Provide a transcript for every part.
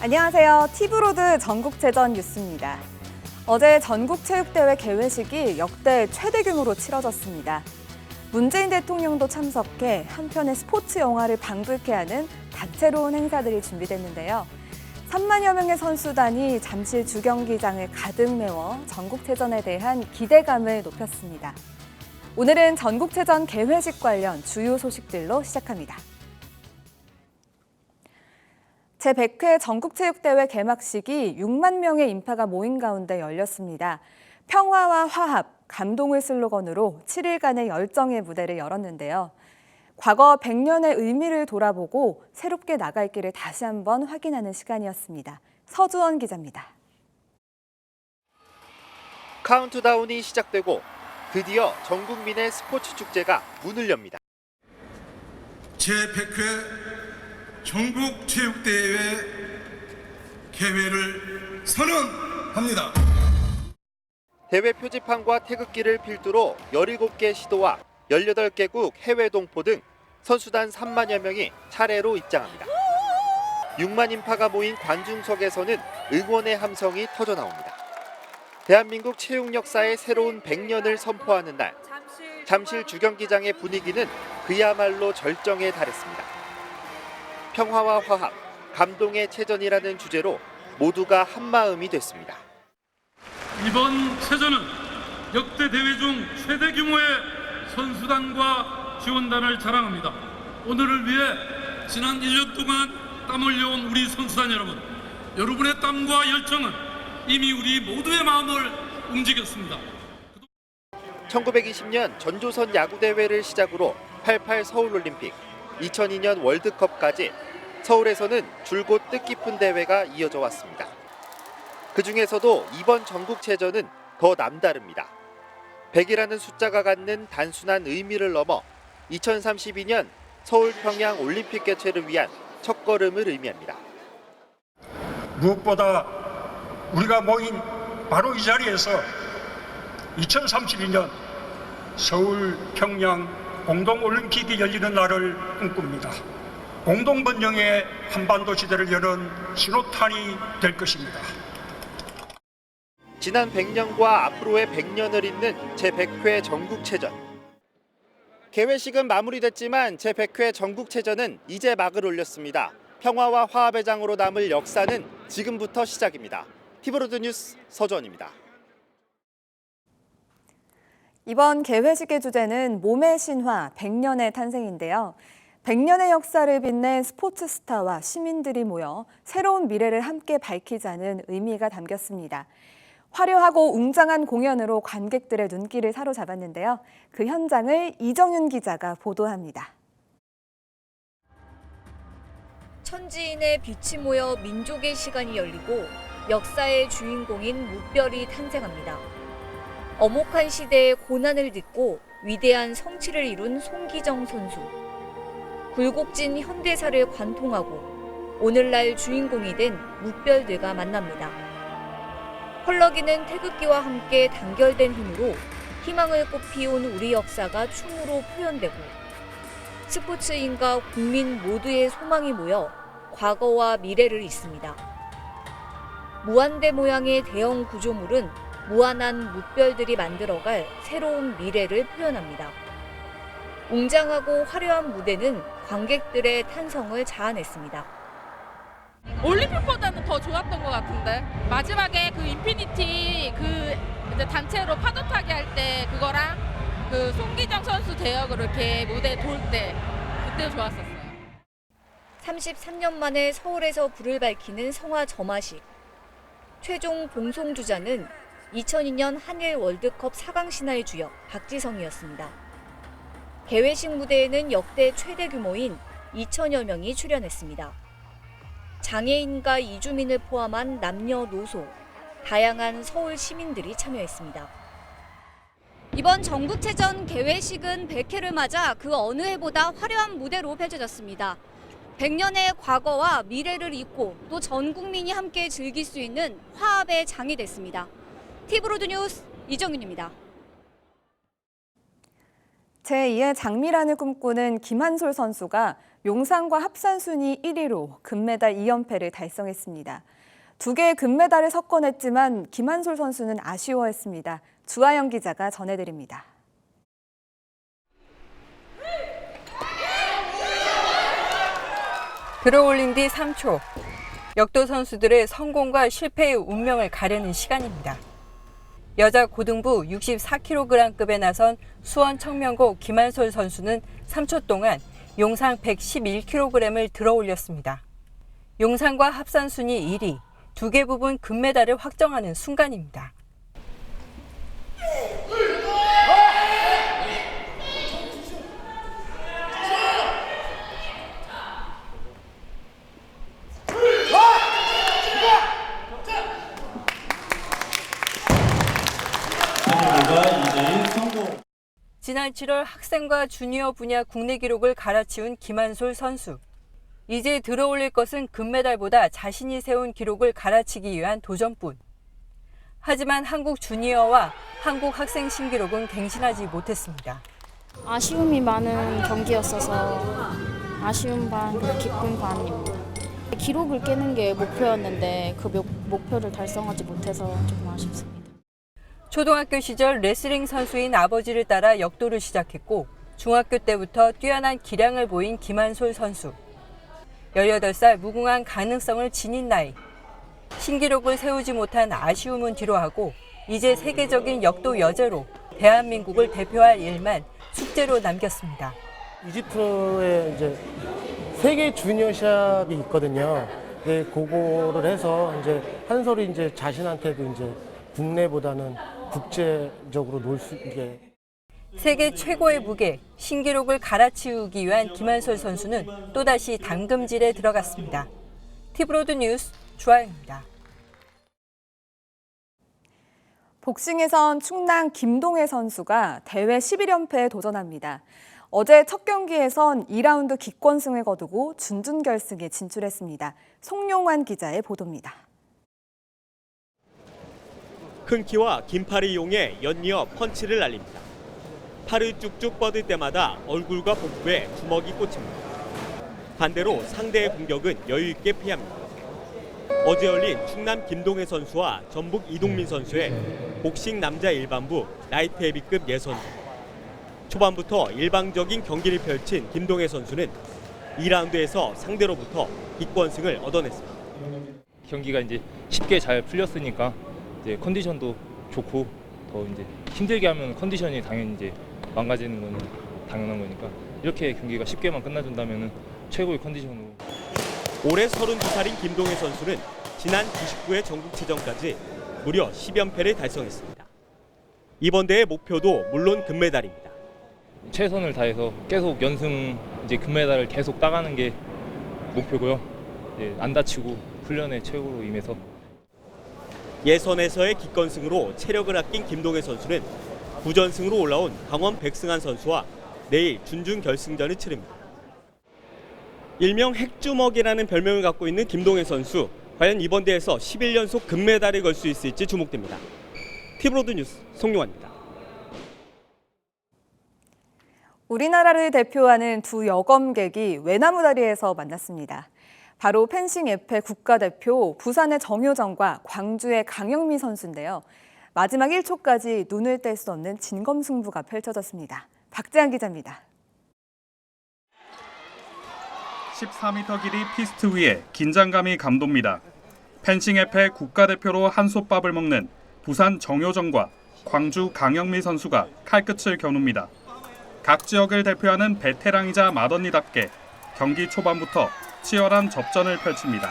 안녕하세요. 티브로드 전국체전 뉴스입니다. 어제 전국체육대회 개회식이 역대 최대 규모로 치러졌습니다. 문재인 대통령도 참석해 한편의 스포츠 영화를 방불케 하는 다채로운 행사들이 준비됐는데요. 3만여 명의 선수단이 잠실 주경기장을 가득 메워 전국체전에 대한 기대감을 높였습니다. 오늘은 전국체전 개회식 관련 주요 소식들로 시작합니다. 제100회 전국체육대회 개막식이 6만 명의 인파가 모인 가운데 열렸습니다. 평화와 화합, 감동을 슬로건으로 7일간의 열정의 무대를 열었는데요. 과거 100년의 의미를 돌아보고 새롭게 나갈 길을 다시 한번 확인하는 시간이었습니다. 서주원 기자입니다. 카운트다운이 시작되고 드디어 전 국민의 스포츠 축제가 문을 엽니다. 제100회 전국체육대회 개회를 선언합니다. 대회 표지판과 태극기를 필두로 17개 시도와 18개국 해외 동포 등 선수단 3만여 명이 차례로 입장합니다. 6만 인파가 모인 관중석에서는 응원의 함성이 터져나옵니다. 대한민국 체육 역사의 새로운 100년을 선포하는 날, 잠실 주경기장의 분위기는 그야말로 절정에 달했습니다. 평화와 화합, 감동의 체전이라는 주제로 모두가 한마음이 됐습니다. 이번 체전은 역대 대회 중 최대 규모의 선수단과 지원단을 자랑합니다. 오늘을 위해 지난 1년 동안 땀 흘려온 우리 선수단 여러분, 여러분의 땀과 열정은 이미 우리 모두의 마음을 움직였습니다. 1920년 전조선 야구대회를 시작으로 88 서울올림픽, 2002년 월드컵까지 서울에서는 줄곧 뜻깊은 대회가 이어져 왔습니다. 그중에서도 이번 전국체전은 더 남다릅니다. 100이라는 숫자가 갖는 단순한 의미를 넘어 2032년 서울 평양 올림픽 개최를 위한 첫걸음을 의미합니다. 무엇보다 우리가 모인 바로 이 자리에서 2032년 서울 평양 공동올림픽이 열리는 날을 꿈꿉니다. 공동번영의 한반도 시대를 여는 신호탄이 될 것입니다. 지난 100년과 앞으로의 100년을 잇는 제100회 전국체전. 개회식은 마무리됐지만 제100회 전국체전은 이제 막을 올렸습니다. 평화와 화합의 장으로 남을 역사는 지금부터 시작입니다. 티브로드 뉴스 서주원입니다. 이번 개회식의 주제는 몸의 신화, 100년의 탄생인데요. 100년의 역사를 빛낸 스포츠 스타와 시민들이 모여 새로운 미래를 함께 밝히자는 의미가 담겼습니다. 화려하고 웅장한 공연으로 관객들의 눈길을 사로잡았는데요. 그 현장을 이정윤 기자가 보도합니다. 천지인의 빛이 모여 민족의 시간이 열리고 역사의 주인공인 무별이 탄생합니다. 엄혹한 시대의 고난을 딛고 위대한 성취를 이룬 송기정 선수. 굴곡진 현대사를 관통하고 오늘날 주인공이 된 무별들과 만납니다. 펄럭이는 태극기와 함께 단결된 힘으로 희망을 꽃피운 우리 역사가 춤으로 표현되고 스포츠인과 국민 모두의 소망이 모여 과거와 미래를 잇습니다. 무한대 모양의 대형 구조물은 무한한 무별들이 만들어갈 새로운 미래를 표현합니다. 웅장하고 화려한 무대는 관객들의 탄성을 자아냈습니다. 올림픽보다는 더 좋았던 것 같은데 마지막에 그 인피니티 이제 단체로 파도 타기 할 때 그거랑 그 송기정 선수 대역으로 이렇게 무대 돌 때 그때 좋았었어요. 33년 만에 서울에서 불을 밝히는 성화 점화식. 최종 봉송 주자는 2002년 한일 월드컵 4강 신화의 주역 박지성이었습니다. 개회식 무대에는 역대 최대 규모인 2천여 명이 출연했습니다. 장애인과 이주민을 포함한 남녀노소, 다양한 서울 시민들이 참여했습니다. 이번 전국체전 개회식은 100회를 맞아 그 어느 해보다 화려한 무대로 펼쳐졌습니다. 100년의 과거와 미래를 잇고 또 전 국민이 함께 즐길 수 있는 화합의 장이 됐습니다. 티브로드 뉴스 이정윤입니다. 제2의 장미란을 꿈꾸는 김한솔 선수가 용상과 합산 순위 1위로 금메달 2연패를 달성했습니다. 2개의 금메달을 석권했지만 김한솔 선수는 아쉬워했습니다. 주하영 기자가 전해드립니다. 들어올린 뒤 3초. 역도 선수들의 성공과 실패의 운명을 가려는 시간입니다. 여자 고등부 64kg급에 나선 수원 청명고 김한솔 선수는 3초 동안 용상 111kg을 들어올렸습니다. 용상과 합산 순위 1위, 2개 부분 금메달을 확정하는 순간입니다. 지난 7월 학생과 주니어 분야 국내 기록을 갈아치운 김한솔 선수. 이제 들어올릴 것은 금메달보다 자신이 세운 기록을 갈아치기 위한 도전뿐. 하지만 한국 주니어와 한국 학생 신기록은 갱신하지 못했습니다. 아쉬움이 많은 경기였어서 아쉬움 반, 기쁨 반입니다. 기록을 깨는 게 목표였는데 그 목표를 달성하지 못해서 조금 아쉽습니다. 초등학교 시절 레슬링 선수인 아버지를 따라 역도를 시작했고 중학교 때부터 뛰어난 기량을 보인 김한솔 선수. 18살 무궁한 가능성을 지닌 나이. 신기록을 세우지 못한 아쉬움은 뒤로하고 이제 세계적인 역도 여제로 대한민국을 대표할 일만 숙제로 남겼습니다. 이집트에 이제 세계 주니어 시합이 있거든요. 네, 그거를 해서 이제 한솔이 이제 자신한테도 이제 국내보다는 국제적으로 놀 수 있게. 세계 최고의 무게, 신기록을 갈아치우기 위한 김한솔 선수는 또다시 담금질에 들어갔습니다. 티브로드 뉴스 주하영입니다. 복싱에선 충남 김동해 선수가 대회 11연패에 도전합니다. 어제 첫 경기에선 2라운드 기권승을 거두고 준준결승에 진출했습니다. 송용환 기자의 보도입니다. 큰 키와 긴 팔을 이용해 연이어 펀치를 날립니다. 팔을 쭉쭉 뻗을 때마다 얼굴과 복부에 주먹이 꽂힙니다. 반대로 상대의 공격은 여유 있게 피합니다. 어제 열린 충남 김동해 선수와 전북 이동민 선수의 복싱 남자 일반부 라이트 헤비급 예선전. 초반부터 일방적인 경기를 펼친 김동해 선수는 2라운드에서 상대로부터 기권승을 얻어냈습니다. 경기가 이제 쉽게 잘 풀렸으니까 이제 컨디션도 좋고 더 이제 힘들게 하면 컨디션이 당연히 이제 망가지는 건 당연한 거니까 이렇게 경기가 쉽게만 끝나준다면 최고의 컨디션으로. 올해 32살인 김동해 선수는 지난 99회 전국체전까지 무려 10연패를 달성했습니다. 이번 대회 목표도 물론 금메달입니다. 최선을 다해서 계속 연승 이제 금메달을 계속 따가는 게 목표고요. 이제 안 다치고 훈련에 최고로 임해서. 예선에서의 기권승으로 체력을 아낀 김동해 선수는 9전승으로 올라온 강원 백승환 선수와 내일 준준결승전을 치릅니다. 일명 핵주먹이라는 별명을 갖고 있는 김동해 선수, 과연 이번 대회에서 11연속 금메달을 걸 수 있을지 주목됩니다. 티브로드 뉴스 송용환입니다. 우리나라를 대표하는 두 여검객이 외나무다리에서 만났습니다. 바로 펜싱 에페 국가대표 부산의 정효정과 광주의 강영미 선수인데요. 마지막 1초까지 눈을 뗄 수 없는 진검승부가 펼쳐졌습니다. 박재한 기자입니다. 14m 길이 피스트 위에 긴장감이 감돕니다. 펜싱 에페 국가대표로 한솥밥을 먹는 부산 정효정과 광주 강영미 선수가 칼끝을 겨눕니다. 각 지역을 대표하는 베테랑이자 맏언니답게 경기 초반부터 치열한 접전을 펼칩니다.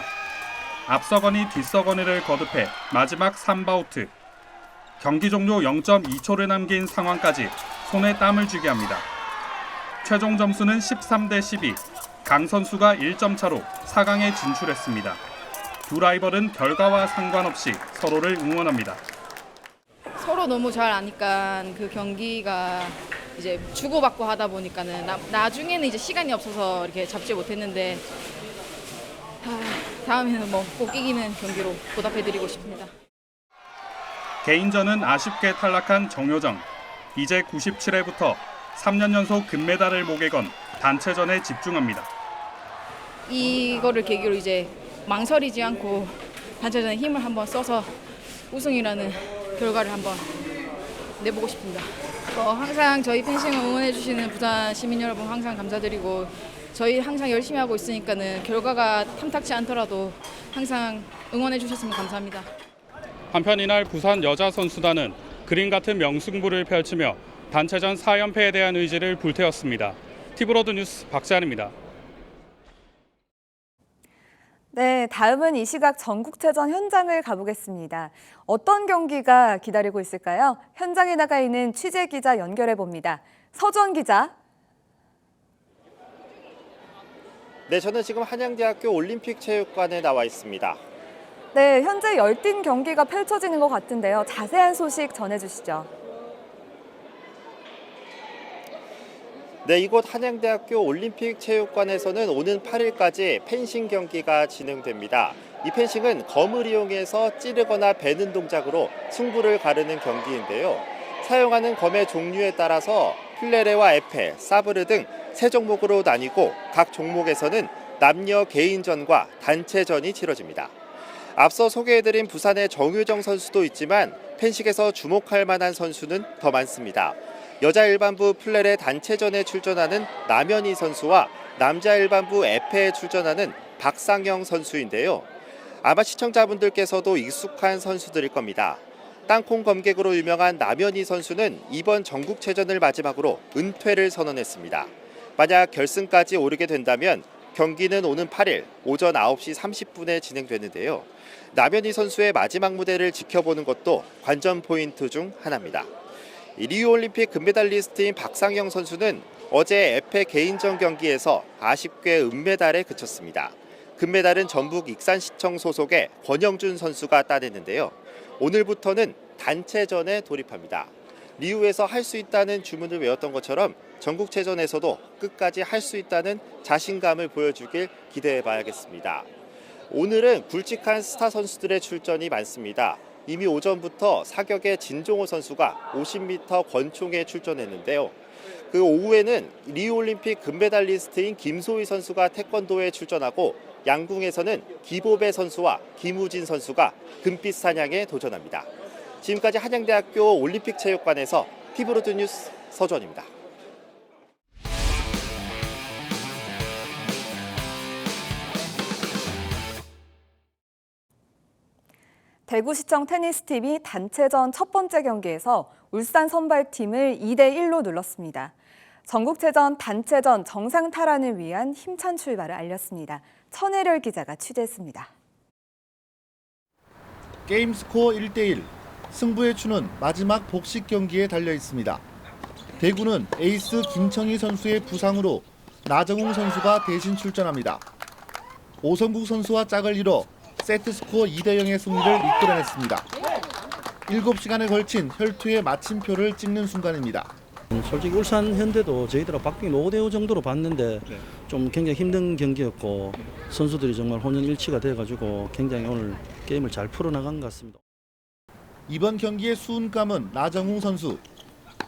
앞서거니 뒤서거니를 거듭해 마지막 3바우트. 경기 종료 0.2초를 남긴 상황까지 손에 땀을 쥐게 합니다. 최종 점수는 13대 12. 강 선수가 1점 차로 4강에 진출했습니다. 두 라이벌은 결과와 상관없이 서로를 응원합니다. 서로 너무 잘 아니까 그 경기가 이제 주고받고 하다 보니까는 나중에는 이제 시간이 없어서 이렇게 잡지 못했는데 다음에는 뭐 꼭 이기는 경기로 보답해드리고 싶습니다. 개인전은 아쉽게 탈락한 정효정. 이제 97회부터 3년 연속 금메달을 목에 건 단체전에 집중합니다. 이거를 계기로 이제 망설이지 않고 단체전에 힘을 한번 써서 우승이라는 결과를 한번 내보고 싶습니다. 항상 저희 펜싱을 응원해 주시는 부산 시민 여러분 항상 감사드리고 저희 항상 열심히 하고 있으니까는 결과가 탐탁치 않더라도 항상 응원해 주셨으면 감사합니다. 한편 이날 부산 여자 선수단은 그림 같은 명승부를 펼치며 단체전 4연패에 대한 의지를 불태웠습니다. 티브로드 뉴스 박재환입니다. 네, 다음은 이 시각 전국체전 현장을 가보겠습니다. 어떤 경기가 기다리고 있을까요? 현장에 나가 있는 취재기자 연결해 봅니다. 서주원 기자. 네, 저는 지금 한양대학교 올림픽체육관에 나와 있습니다. 네, 현재 열띤 경기가 펼쳐지는 것 같은데요. 자세한 소식 전해주시죠. 네, 이곳 한양대학교 올림픽체육관에서는 오는 8일까지 펜싱 경기가 진행됩니다. 이 펜싱은 검을 이용해서 찌르거나 베는 동작으로 승부를 가르는 경기인데요. 사용하는 검의 종류에 따라서 플레레와 에페, 사브르 등 3종목으로 나뉘고 각 종목에서는 남녀 개인전과 단체전이 치러집니다. 앞서 소개해드린 부산의 정유정 선수도 있지만 펜싱에서 주목할 만한 선수는 더 많습니다. 여자 일반부 플레레 단체전에 출전하는 남현희 선수와 남자 일반부 에페에 출전하는 박상영 선수인데요. 아마 시청자분들께서도 익숙한 선수들일 겁니다. 땅콩 검객으로 유명한 남현희 선수는 이번 전국체전을 마지막으로 은퇴를 선언했습니다. 만약 결승까지 오르게 된다면 경기는 오는 8일 오전 9시 30분에 진행되는데요. 남현희 선수의 마지막 무대를 지켜보는 것도 관전 포인트 중 하나입니다. 리우올림픽 금메달리스트인 박상영 선수는 어제 에페 개인전 경기에서 아쉽게 은메달에 그쳤습니다. 금메달은 전북 익산시청 소속의 권영준 선수가 따냈는데요. 오늘부터는 단체전에 돌입합니다. 리우에서 할 수 있다는 주문을 외웠던 것처럼 전국체전에서도 끝까지 할 수 있다는 자신감을 보여주길 기대해봐야겠습니다. 오늘은 굵직한 스타 선수들의 출전이 많습니다. 이미 오전부터 사격의 진종호 선수가 50m 권총에 출전했는데요. 그 오후에는 리우올림픽 금메달리스트인 김소희 선수가 태권도에 출전하고 양궁에서는 기보배 선수와 김우진 선수가 금빛 사냥에 도전합니다. 지금까지 한양대학교 올림픽체육관에서 티브로드 뉴스 서주원입니다. 대구시청 테니스팀이 단체전 첫 번째 경기에서 울산 선발팀을 2대1로 눌렀습니다. 전국체전 단체전 정상 탈환을 위한 힘찬 출발을 알렸습니다. 천혜렬 기자가 취재했습니다. 게임 스코어 1대1, 승부의 추는 마지막 복식 경기에 달려 있습니다. 대구는 에이스 김청희 선수의 부상으로 나정웅 선수가 대신 출전합니다. 오성국 선수와 짝을 이뤄 세트스코어 2대0의 승리를 이끌어냈습니다. 7시간에 걸친 혈투의 마침표를 찍는 순간입니다. 솔직히 울산 현대도 저희들하고 박빙 5대5 정도로 봤는데 좀 굉장히 힘든 경기였고 선수들이 정말 혼연일치가 돼가지고 굉장히 오늘 게임을 잘 풀어나간 것 같습니다. 이번 경기의 수훈감은 나정웅 선수.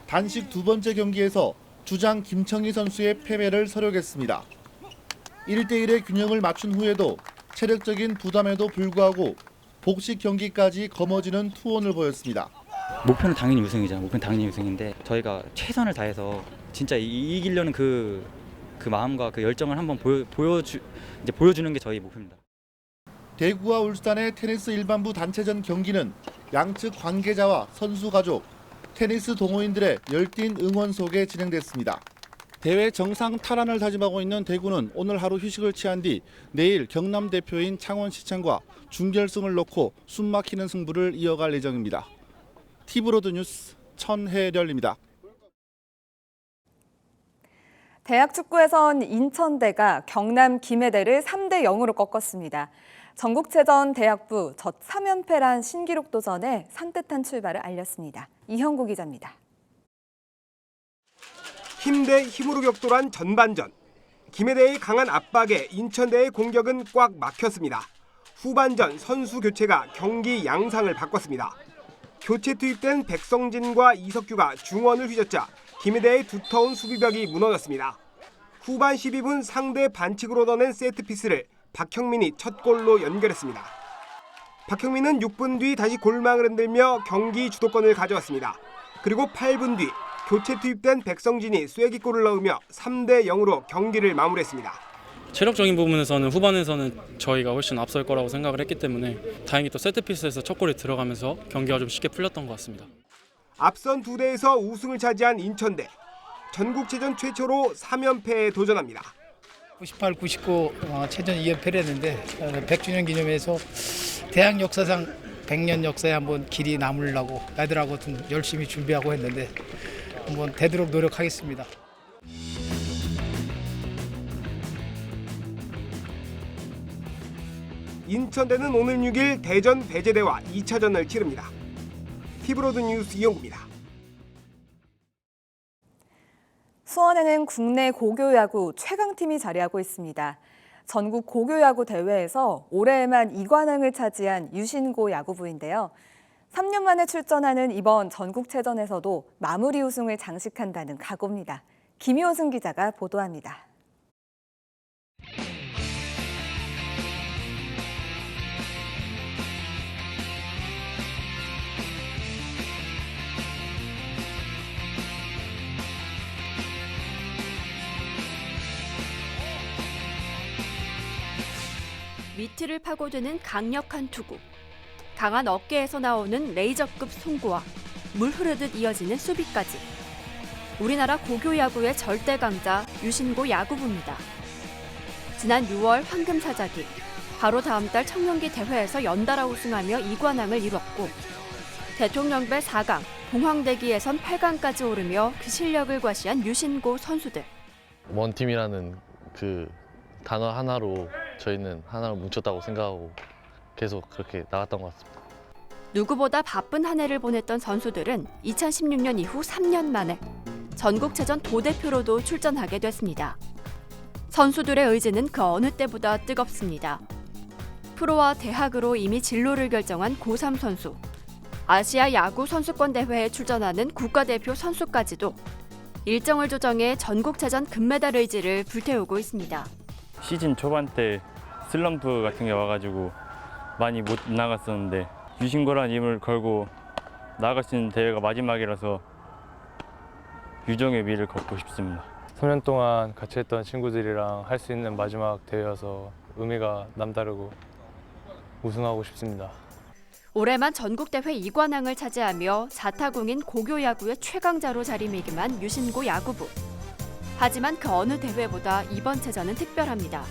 단식 두 번째 경기에서 주장 김청희 선수의 패배를 서력했습니다. 1대1의 균형을 맞춘 후에도 체력적인 부담에도 불구하고 복식 경기까지 거머쥐는 투혼을 보였습니다. 목표는 당연히 우승이잖아요. 목표는 당연히 우승인데 저희가 최선을 다해서 진짜 이기려는 그 마음과 그 열정을 한번 보여주는 게 저희 목표입니다. 대구와 울산의 테니스 일반부 단체전 경기는 양측 관계자와 선수 가족, 테니스 동호인들의 열띤 응원 속에 진행됐습니다. 대회 정상 탈환을 다짐하고 있는 대구는 오늘 하루 휴식을 취한 뒤 내일 경남 대표인 창원시청과 준결승을 놓고 숨막히는 승부를 이어갈 예정입니다. 티브로드 뉴스 천혜렬입니다. 대학 축구에선 인천대가 경남 김해대를 3대0으로 꺾었습니다. 전국체전 대학부 첫 3연패란 신기록 도전에 산뜻한 출발을 알렸습니다. 이형구 기자입니다. 힘 대 힘으로 격돌한 전반전. 김해대의 강한 압박에 인천대의 공격은 꽉 막혔습니다. 후반전 선수 교체가 경기 양상을 바꿨습니다. 교체 투입된 백성진과 이석규가 중원을 휘젓자 김해대의 두터운 수비벽이 무너졌습니다. 후반 12분 상대 반칙으로 얻어낸 세트피스를 박형민이 첫 골로 연결했습니다. 박형민은 6분 뒤 다시 골망을 흔들며 경기 주도권을 가져왔습니다. 그리고 8분 뒤 교체 투입된 백성진이 쐐기골을 넣으며 3대 0으로 경기를 마무리했습니다. 체력적인 부분에서는 후반에서는 저희가 훨씬 앞설 거라고 생각을 했기 때문에 다행히 또 세트피스에서 첫 골이 들어가면서 경기가 좀 쉽게 풀렸던 것 같습니다. 앞선 두 대에서 우승을 차지한 인천대. 전국체전 최초로 3연패에 도전합니다. 98, 99 체전 2연패를 했는데 100주년 기념해서 대학 역사상 100년 역사에 한번 길이 남으려고 애들하고 좀 열심히 준비하고 했는데 한번 되도록 노력하겠습니다. 인천대는 오늘 6일 대전 배제대와 2차전을 치릅니다. 티브로드 뉴스 이영구입니다. 수원에는 국내 고교야구 최강팀이 자리하고 있습니다. 전국 고교야구 대회에서 올해에만 2관왕을 차지한 유신고 야구부인데요. 3년 만에 출전하는 이번 전국체전에서도 마무리 우승을 장식한다는 각오입니다. 김효승 기자가 보도합니다. 미트를 파고드는 강력한 투구, 강한 어깨에서 나오는 레이저급 송구와 물 흐르듯 이어지는 수비까지. 우리나라 고교 야구의 절대 강자 유신고 야구부입니다. 지난 6월 황금사자기, 바로 다음 달 청년기 대회에서 연달아 우승하며 2관왕을 이뤘고 대통령배 4강, 봉황대기에선 8강까지 오르며 그 실력을 과시한 유신고 선수들. 원팀이라는 그 단어 하나로 저희는 하나로 뭉쳤다고 생각하고 계속 그렇게 나갔던 것 같습니다. 누구보다 바쁜 한 해를 보냈던 선수들은 2016년 이후 3년 만에 전국체전 도대표로도 출전하게 됐습니다. 선수들의 의지는 그 어느 때보다 뜨겁습니다. 프로와 대학으로 이미 진로를 결정한 고3 선수, 아시아 야구 선수권 대회에 출전하는 국가대표 선수까지도 일정을 조정해 전국체전 금메달 의지를 불태우고 있습니다. 시즌 초반 때 슬럼프 같은 게 와가지고 많이 못 나갔었는데 유신고란 이름을 걸고 나갈 수 있는 대회가 마지막이라서 유종의 미를 걷고 싶습니다. 3년 동안 같이 했던 친구들이랑 할 수 있는 마지막 대회여서 의미가 남다르고 우승하고 싶습니다. 올해만 전국대회 2관왕을 차지하며 자타공인 고교야구의 최강자로 자리매김한 유신고 야구부. 하지만 그 어느 대회보다 이번 체전은 특별합니다.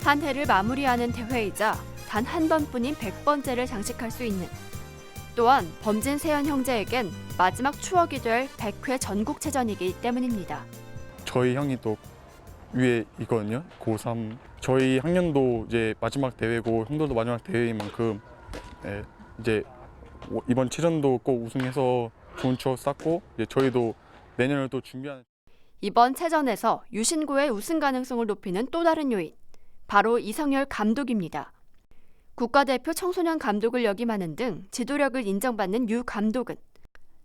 한 해를 마무리하는 대회이자 단 한 번뿐인 100번째를 장식할 수 있는, 또한 범진 세연 형제에겐 마지막 추억이 될 100회 전국체전이기 때문입니다. 저희 형이 또 위에 있거든요. 고3. 저희 학년도 이제 마지막 대회고 형들도 마지막 대회인 만큼 이제 이번 체전도 꼭 우승해서 좋은 추억 쌓고 이제 저희도 내년을 또 준비하는. 이번 체전에서 유신고의 우승 가능성을 높이는 또 다른 요인, 바로 이성열 감독입니다. 국가대표 청소년 감독을 역임하는 등 지도력을 인정받는 유 감독은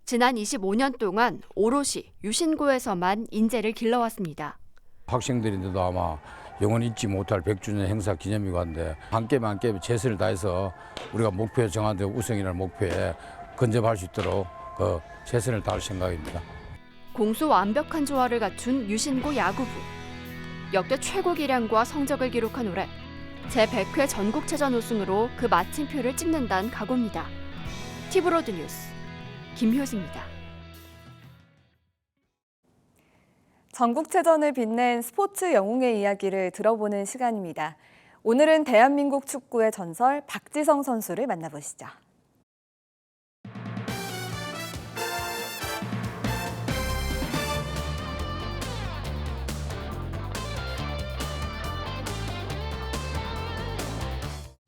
지난 25년 동안 오롯이 유신고에서만 인재를 길러왔습니다. 학생들인데도 아마 영원히 잊지 못할 100주년 행사 기념이고 한데 한 게임 한 게임 최선을 다해서 우리가 목표에 정한 데 우승이라는 목표에 근접할 수 있도록 최선을 다할 생각입니다. 공수 완벽한 조화를 갖춘 유신고 야구부. 역대 최고 기량과 성적을 기록한 올해 제100회 전국체전 우승으로 그 마침표를 찍는다는 각오입니다. 티브로드 뉴스 김효승입니다. 전국체전을 빛낸 스포츠 영웅의 이야기를 들어보는 시간입니다. 오늘은 대한민국 축구의 전설 박지성 선수를 만나보시죠.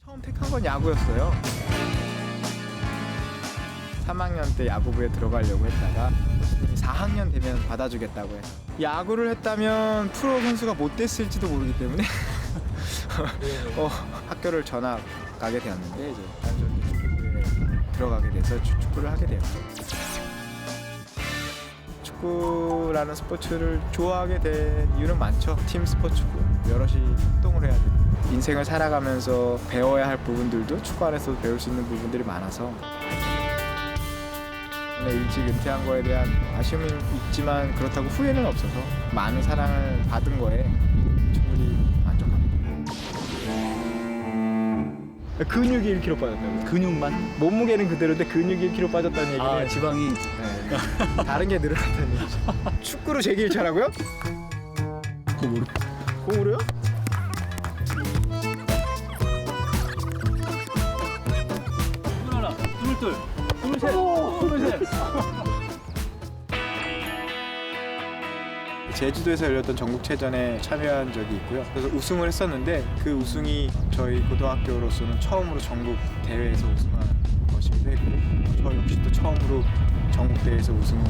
처음 택한 건 야구였어요. 3학년 때 야구부에 들어가려고 했다가 4학년 되면 받아주겠다고 해서 야구를 했다면 프로 선수가 못 됐을지도 모르기 때문에 학교를 전학 가게 되었는데 이제 자연스럽게 축구부에 들어가게 돼서 축구를 하게 되었죠. 축구라는 스포츠를 좋아하게 된 이유는 많죠. 팀 스포츠고 여럿이 협동을 해야 돼요. 인생을 살아가면서 배워야 할 부분들도 축구 안에서 배울 수 있는 부분들이 많아서 일찍 은퇴한 거에 대한 아쉬움이 있지만 그렇다고 후회는 없어서 많은 사랑을 받은 거에 충분히 만족합니다. 근육이 1kg 빠졌다고. 근육만? 몸무게는 그대로인데 근육이 1kg 빠졌다는 얘기는 아, 지방이 네. 다른 게 늘어났다는 얘기죠. 축구로 제기를 차라고요? 공으로. 공으로요? 하나, 둘, 둘셋. 제주도에서 열렸던 전국체전에 참여한 적이 있고요. 그래서 우승을 했었는데 그 우승이 저희 고등학교로서는 처음으로 전국 대회에서 우승한 것이기도 했고 저 역시 또 처음으로 전국 대회에서 우승을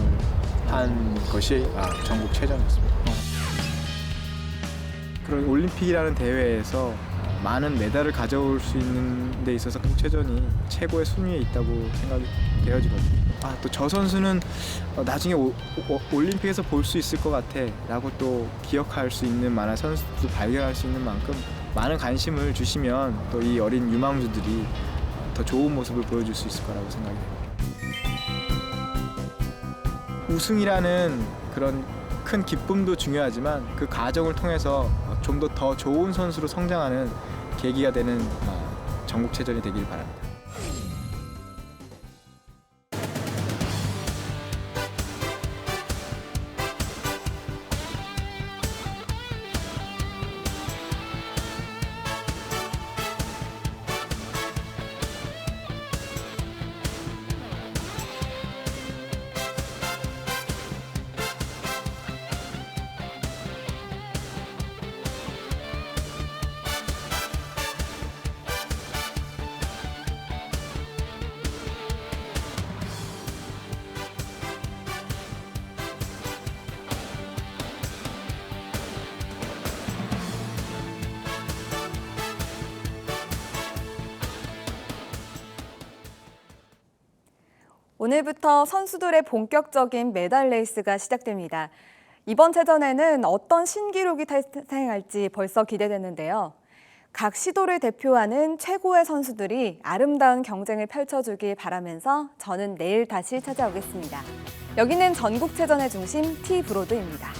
한 것이 전국체전이었습니다. 그런 올림픽이라는 대회에서 많은 메달을 가져올 수 있는 데 있어서 전국체전이 최고의 순위에 있다고 생각이 되어지거든요. 또 저 선수는 나중에 올림픽에서 볼 수 있을 것 같아 라고 또 기억할 수 있는 만한 선수도 발견할 수 있는 만큼 많은 관심을 주시면 또 이 어린 유망주들이 더 좋은 모습을 보여줄 수 있을 거라고 생각해요. 우승이라는 그런 큰 기쁨도 중요하지만 그 과정을 통해서 좀 더 좋은 선수로 성장하는 계기가 되는 전국체전이 되길 바랍니다. 오늘부터 선수들의 본격적인 메달 레이스가 시작됩니다. 이번 체전에는 어떤 신기록이 탄생할지 벌써 기대되는데요. 각 시도를 대표하는 최고의 선수들이 아름다운 경쟁을 펼쳐주길 바라면서 저는 내일 다시 찾아오겠습니다. 여기는 전국체전의 중심 T브로드입니다.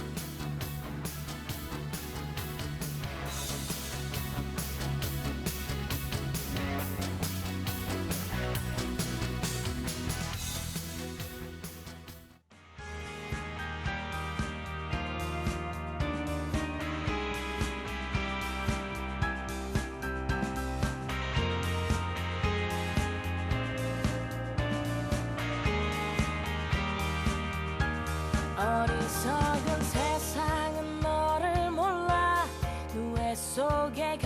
어리석은 세상은 너를 몰라 누에 속에